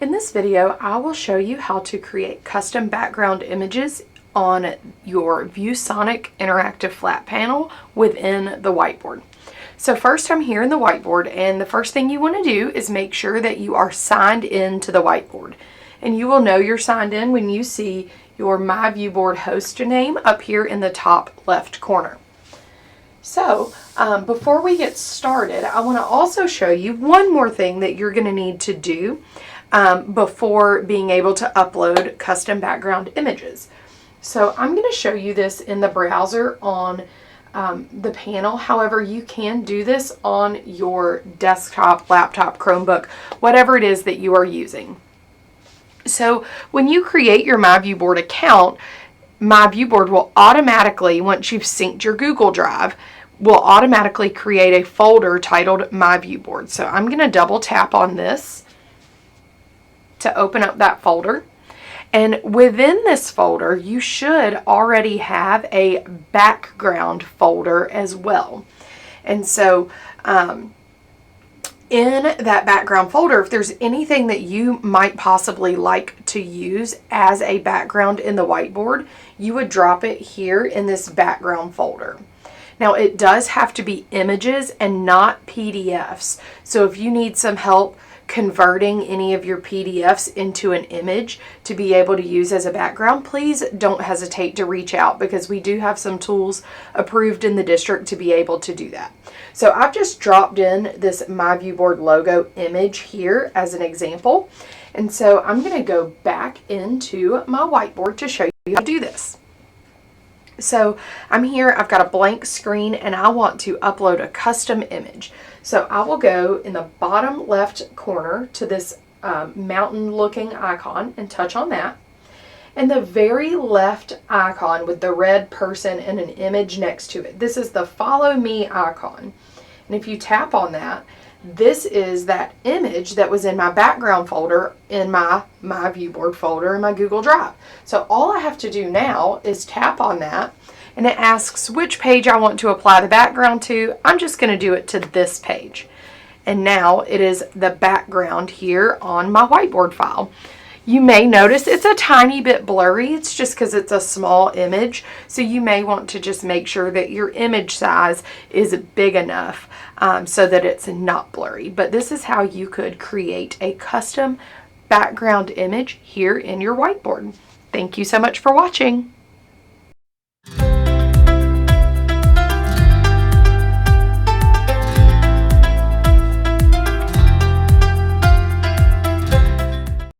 In this video, I will show you how to create custom background images on your ViewSonic interactive flat panel within the whiteboard. So first, I'm here in the whiteboard, and the first thing you want to do is make sure that you are signed in to the whiteboard. And you will know you're signed in when you see your My ViewBoard host name up here in the top left corner. So before we get started, I want to also show you one more thing that you're going to need to do before being able to upload custom background images. So I'm going to show you this in the browser on the panel. However, you can do this on your desktop, laptop, Chromebook, whatever it is that you are using. So when you create your My ViewBoard account, My ViewBoard will automatically, once you've synced your Google Drive, will automatically create a folder titled My ViewBoard. So I'm going to double tap on this to open up that folder. And within this folder, you should already have a background folder as well. And so in that background folder, if there's anything that you might possibly like to use as a background in the whiteboard, you would drop it here in this background folder. Now, it does have to be images and not PDFs. So if you need some help converting any of your PDFs into an image to be able to use as a background, please don't hesitate to reach out, because we do have some tools approved in the district to be able to do that. So I've just dropped in this My ViewBoard logo image here as an example. And so I'm going to go back into my whiteboard to show you how to do this. So I'm here, I've got a blank screen, and I want to upload a custom image. So I will go in the bottom left corner to this mountain looking icon and touch on that. And the very left icon with the red person and an image next to it, this is the follow me icon. And if you tap on that, this is that image that was in my background folder in my ViewBoard folder in my Google Drive. So all I have to do now is tap on that, and it asks which page I want to apply the background to. I'm just going to do it to this page. And now it is the background here on my whiteboard file. You may notice it's a tiny bit blurry. It's just because it's a small image. So you may want to just make sure that your image size is big enough so that it's not blurry. But this is how you could create a custom background image here in your whiteboard. Thank you so much for watching.